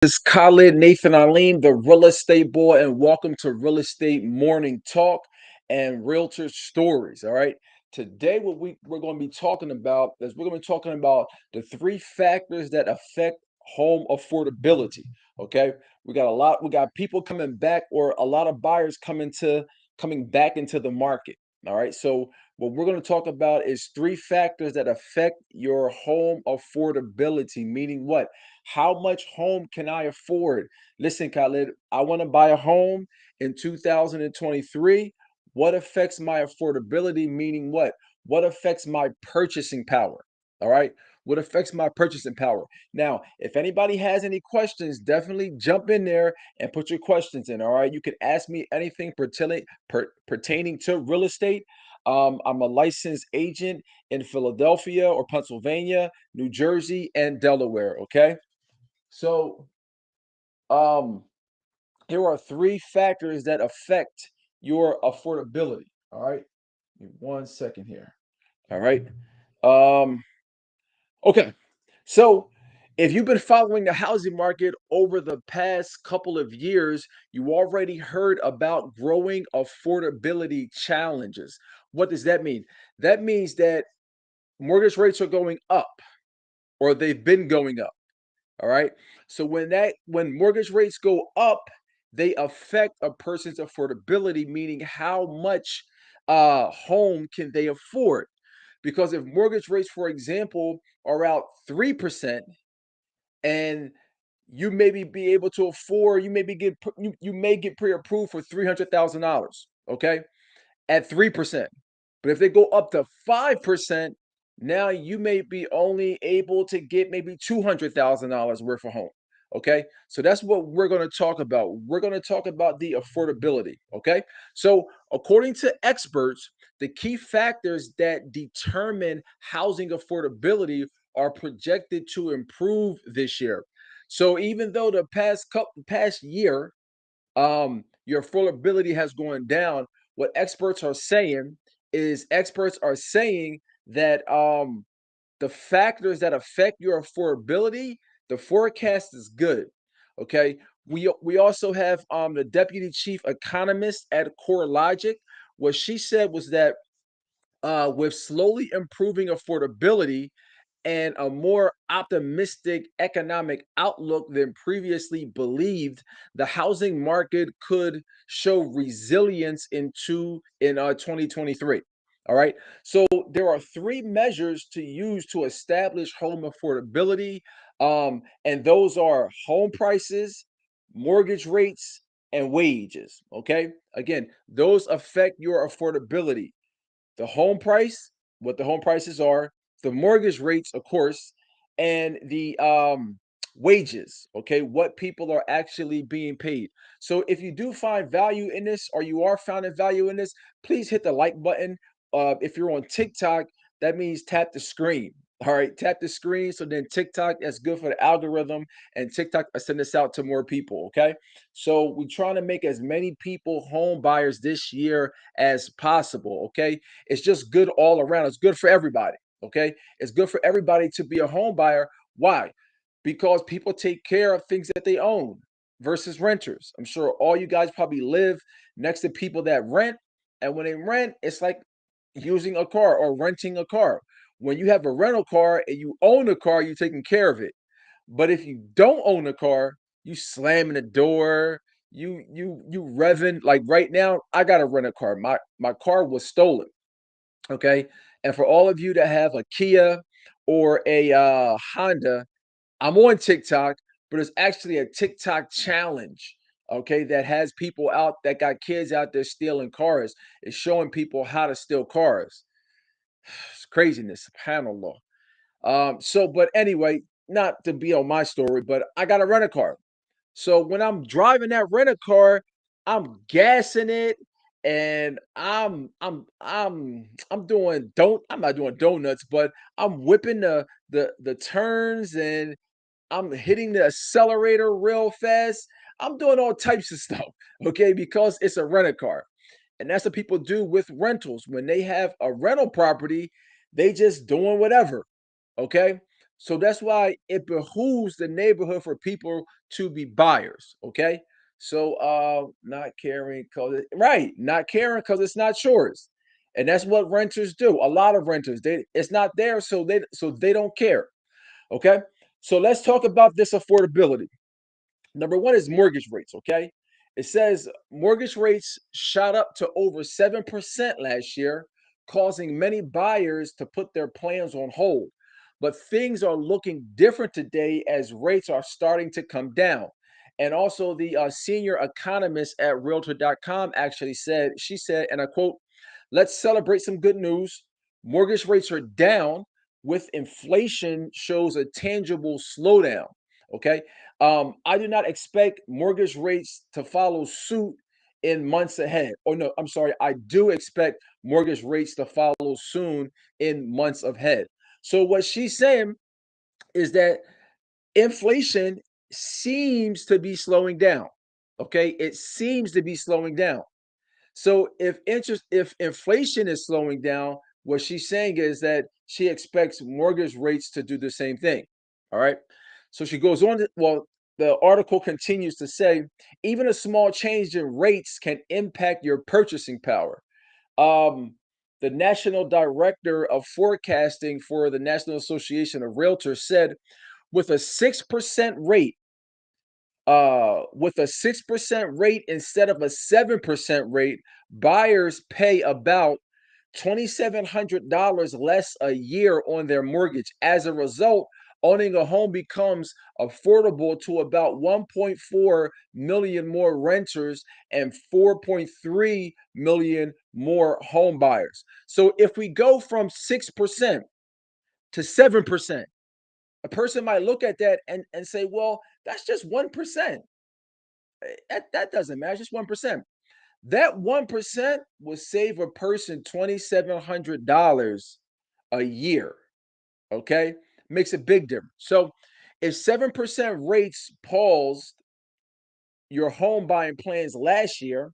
This is Khalid Nathan Alim, the real estate boy, and welcome to Real Estate Morning Talk and Realtor Stories. All right. Today, what we're going to be talking about is we're going to be talking about the three factors that affect home affordability. Okay. We got people coming back, or a lot of buyers coming back into the market. All right. So what we're going to talk about is three factors that affect your home affordability, meaning what? How much home can I afford? Listen, Khalid, I want to buy a home in 2023. What affects my affordability? Meaning what? What affects my purchasing power? All right. What affects my purchasing power? Now, if anybody has any questions, definitely jump in there and put your questions in. All right. You can ask me anything pertaining to real estate. I'm a licensed agent in Philadelphia or Pennsylvania, New Jersey, and Delaware. Okay. So, um, here are three factors that affect your affordability. All right. Give me 1 second here. All right. Um, okay. So, if you've been following the housing market over the past couple of years, you already heard about growing affordability challenges. What does that mean? That means that mortgage rates are going up, or they've been going up. All right. So when mortgage rates go up, they affect a person's affordability, meaning how much home can they afford. Because if mortgage rates, for example, are out 3%, and you maybe be able to afford, you may get pre-approved for $300,000. Okay, at 3%. But if they go up to 5%, now you may be only able to get maybe $200,000 worth of home. Okay. So that's what we're going to talk about. We're going to talk about the affordability. Okay. So, according to experts, the key factors that determine housing affordability are projected to improve this year. So, even though the past year, your affordability has gone down. What experts are saying that the factors that affect your affordability, the forecast is good. Okay. We also have the deputy chief economist at CoreLogic. What she said was that with slowly improving affordability and a more optimistic economic outlook than previously believed, the housing market could show resilience in 2023. All right. So there are three measures to use to establish home affordability, and those are home prices, mortgage rates, and wages. Okay. Again, those affect your affordability. The home price, what the home prices are, the mortgage rates, of course, and the wages, okay, what people are actually being paid. So if you do find value in this, or you are finding value in this, please hit the like button. If you're on TikTok, that means tap the screen. All right, tap the screen. So then TikTok, that's good for the algorithm, and TikTok send this out to more people. Okay, so we're trying to make as many people home buyers this year as possible. Okay, it's just good all around. It's good for everybody. Okay. It's good for everybody to be a home buyer. Why? Because people take care of things that they own versus renters. I'm sure all you guys probably live next to people that rent. And when they rent, it's like using a car or renting a car. When you have a rental car and you own a car, you're taking care of it. But if you don't own a car, you slamming the door, you revving. Like right now, I got to rent a car. My car was stolen. Okay. And for all of you that have a Kia or a Honda, I'm on TikTok, but it's actually a TikTok challenge. Okay. That has people out that got kids out there stealing cars. It's showing people how to steal cars. It's craziness. Subhanallah. But anyway, not to be on my story, but I got to rent a car. So when I'm driving that rental car, I'm gassing it, and I'm not doing donuts, but I'm whipping the turns, and I'm hitting the accelerator real fast. I'm doing all types of stuff, okay, because it's a rental car. And that's what people do with rentals. When they have a rental property, they just doing whatever. Okay. So that's why it behooves the neighborhood for people to be buyers. Okay. So not caring because right, not caring because it's not yours. And that's what renters do. A lot of renters, they it's not there, so they don't care. Okay. So let's talk about this affordability. Number one is mortgage rates. Okay. It says mortgage rates shot up to over 7% last year, causing many buyers to put their plans on hold. But things are looking different today as rates are starting to come down. And also, the senior economist at Realtor.com actually said, she said, and I quote, let's celebrate some good news. Mortgage rates are down with inflation shows a tangible slowdown. Okay. I do not expect mortgage rates to follow suit in months ahead. Or no, I'm sorry, I do expect mortgage rates to follow soon in months ahead. So what she's saying is that inflation seems to be slowing down. Okay, it seems to be slowing down. So if inflation is slowing down, what she's saying is that she expects mortgage rates to do the same thing. All right. So she goes on to, well, the article continues to say, even a small change in rates can impact your purchasing power. Um, the national director of forecasting for the National Association of Realtors said, with a 6% rate, with a 6% rate instead of a 7% rate, buyers pay about $2,700 less a year on their mortgage. As a result, owning a home becomes affordable to about 1.4 million more renters and 4.3 million more home buyers. So if we go from 6% to 7%, a person might look at that and say, well, that's just 1%. That doesn't matter, just 1%. That 1% will save a person $2,700 a year. Okay. Makes a big difference. So if 7% rates paused your home buying plans last year,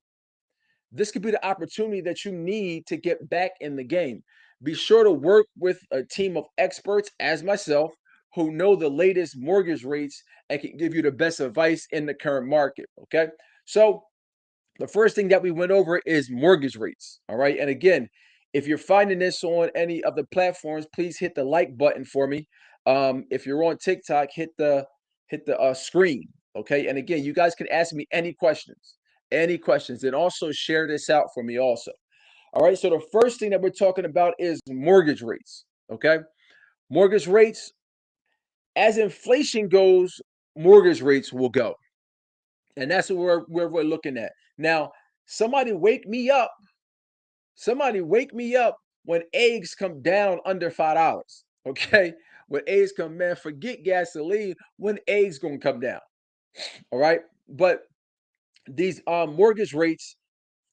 this could be the opportunity that you need to get back in the game. Be sure to work with a team of experts, as myself, who know the latest mortgage rates and can give you the best advice in the current market. Okay. So the first thing that we went over is mortgage rates. All right. And again, if you're finding this on any of the platforms, please hit the like button for me. If you're on TikTok, hit the screen. Okay. And again, you guys can ask me any questions, and also share this out for me also. All right. So the first thing that we're talking about is mortgage rates. Okay. Mortgage rates, as inflation goes, mortgage rates will go. And that's what we're looking at. Now, somebody wake me up. Somebody wake me up when eggs come down under $5. Okay. When eggs come, man, forget gasoline. When eggs gonna come down. All right. But these mortgage rates,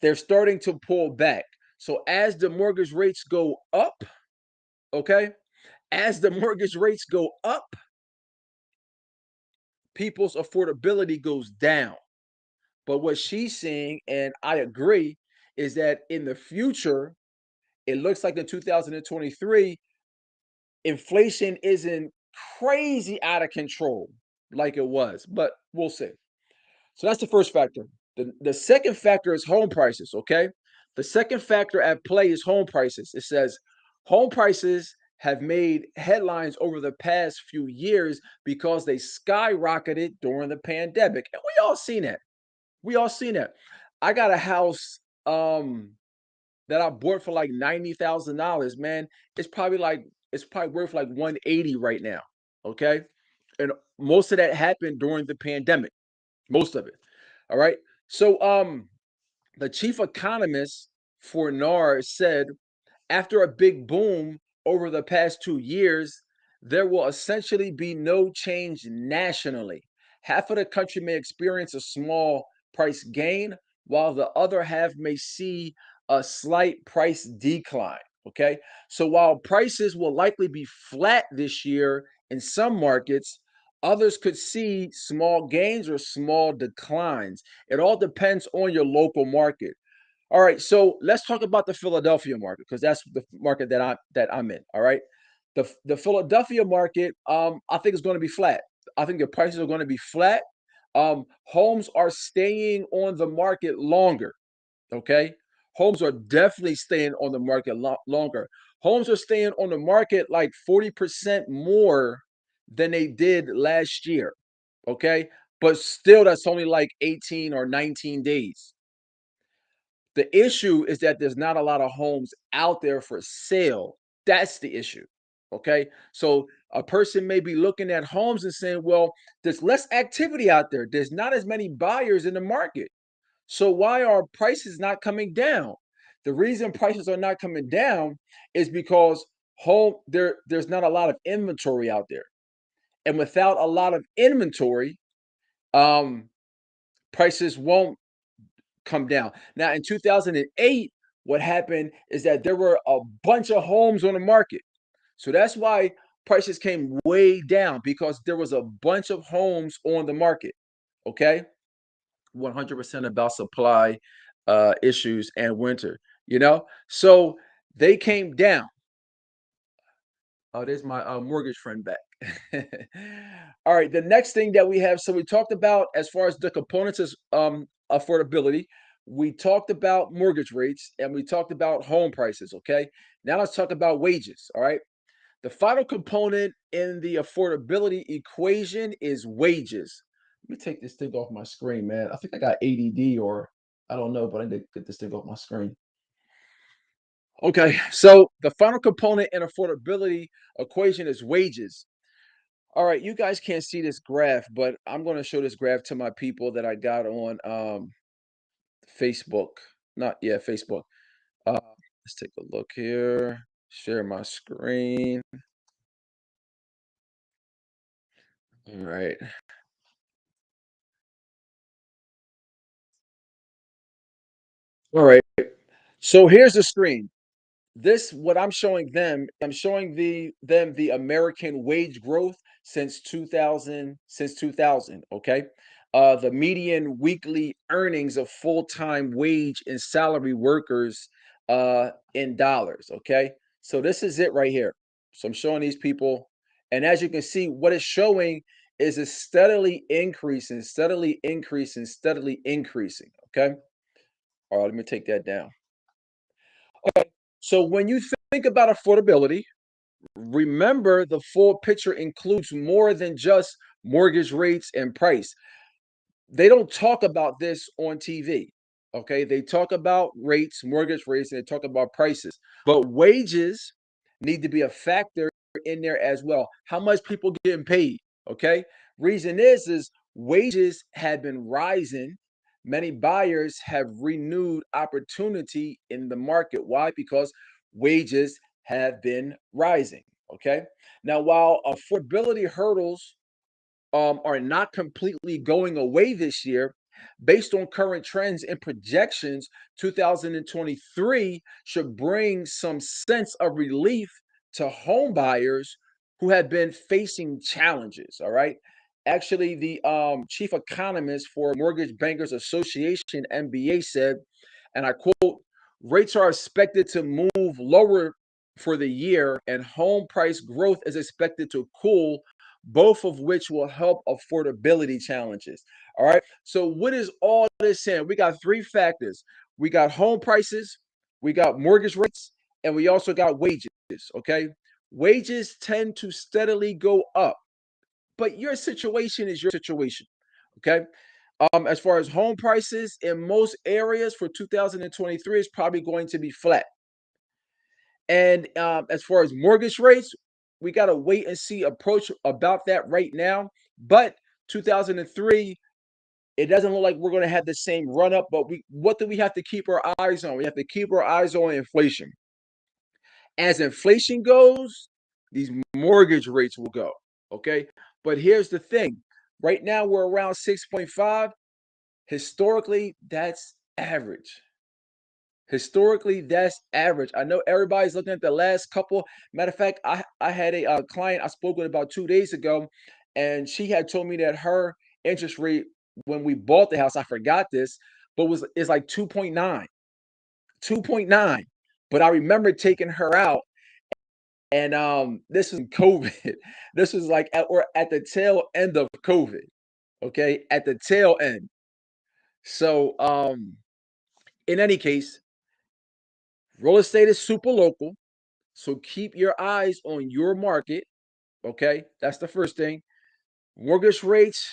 they're starting to pull back. So as the mortgage rates go up, okay, as the mortgage rates go up, people's affordability goes down. But what she's seeing, and I agree, is that in the future, it looks like in 2023, inflation isn't crazy out of control like it was, but we'll see. So that's the first factor. The second factor is home prices, okay? The second factor at play is home prices. It says home prices have made headlines over the past few years because they skyrocketed during the pandemic. And we all seen that. We all seen that. I got a house that I bought for like $90,000, man. It's probably worth like 180 right now. Okay. And most of that happened during the pandemic. Most of it. All right. So the chief economist for NAR said after a big boom over the past 2 years, there will essentially be no change nationally. Half of the country may experience a small price gain, while the other half may see a slight price decline. Okay. So while prices will likely be flat this year in some markets, others could see small gains or small declines. It all depends on your local market. All right, so let's talk about the Philadelphia market because that's the market that I'm in. All right, The Philadelphia market, I think is going to be flat. I think the prices are going to be flat. Homes are staying on the market longer. Okay, homes are definitely staying on the market longer. Homes are staying on the market like 40% more than they did last year. Okay, but still, that's only like 18 or 19 days. The issue is that there's not a lot of homes out there for sale. That's the issue. Okay. So a person may be looking at homes and saying, well, there's less activity out there. There's not as many buyers in the market. So why are prices not coming down? The reason prices are not coming down is because there's not a lot of inventory out there. And without a lot of inventory, um, prices won't come down. Now, in 2008, what happened is that there were a bunch of homes on the market. So that's why prices came way down because there was a bunch of homes on the market. Okay. 100% about supply issues and winter, you know? So they came down. Oh, there's my mortgage friend back. All right, the next thing that we have, so we talked about as far as the components is affordability. We talked about mortgage rates and we talked about home prices. Okay, now let's talk about wages. All right, the final component in the affordability equation is wages. Let me take this thing off my screen, man. I think I got ADD or I don't know, but I need to get this thing off my screen. Okay, so the final component in affordability equation is wages. All right, you guys can't see this graph, but I'm going to show this graph to my people that I got on Facebook. Not yeah, Facebook. Let's take a look here. Share my screen. All right. All right. So here's the screen. This what I'm showing them, I'm showing them the American wage growth since 2000, okay? The median weekly earnings of full-time wage and salary workers in dollars, okay? So this is it right here. So I'm showing these people, and as you can see, what it's showing is it's steadily increasing, steadily increasing, steadily increasing, okay? All right, let me take that down. Okay. So when you think about affordability, remember the full picture includes more than just mortgage rates and price. They don't talk about this on TV. Okay. They talk about rates, mortgage rates, and they talk about prices. But wages need to be a factor in there as well. How much people getting paid? Okay. Reason is wages have been rising. Many buyers have renewed opportunity in the market. Why? Because wages have been rising. Okay. Now, while affordability hurdles are not completely going away this year. Based on current trends and projections, 2023 should bring some sense of relief to home buyers who have been facing challenges. All right. Actually, the chief economist for Mortgage Bankers Association, MBA, said, and I quote, rates are expected to move lower for the year, and home price growth is expected to cool, both of which will help affordability challenges. All right. So, what is all this saying? We got three factors: we got home prices, we got mortgage rates, and we also got wages. Okay. Wages tend to steadily go up, but your situation is your situation. Okay. As far as home prices in most areas for 2023 is probably going to be flat. And as far as mortgage rates, we got to wait and see approach about that right now. But 2003, it doesn't look like we're going to have the same run up. But what do we have to keep our eyes on? We have to keep our eyes on inflation. As inflation goes, these mortgage rates will go. Okay. But here's the thing right now, we're around 6.5. Historically, that's average. Historically, that's average. I know everybody's looking at the last couple. Matter of fact, I had a client I spoke with about 2 days ago, and she had told me that her interest rate when we bought the house, I forgot this, but was is like 2.9, 2.9. But I remember taking her out And this is COVID. This was like we're at the tail end of COVID. Okay, at the tail end. So in any case, real estate is super local. So keep your eyes on your market. Okay, that's the first thing. Mortgage rates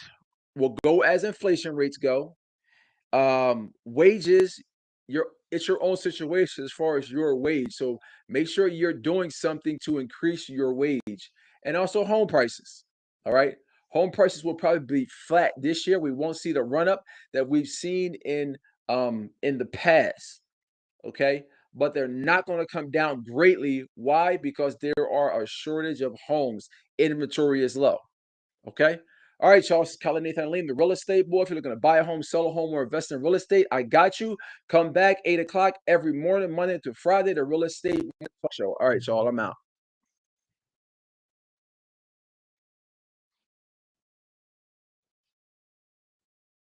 will go as inflation rates go. Wages, it's your own situation as far as your wage. So make sure you're doing something to increase your wage. And also home prices. All right. Home prices will probably be flat this year. We won't see the run up that we've seen in the past. Okay. But they're not going to come down greatly. Why? Because there are a shortage of homes. Inventory is low. Okay. All right, y'all. It's Kelly Nathan Lean, the real estate boy. If you're looking to buy a home, sell a home, or invest in real estate, I got you. Come back 8 o'clock every morning, Monday to Friday, the real estate show. All right, y'all. I'm out.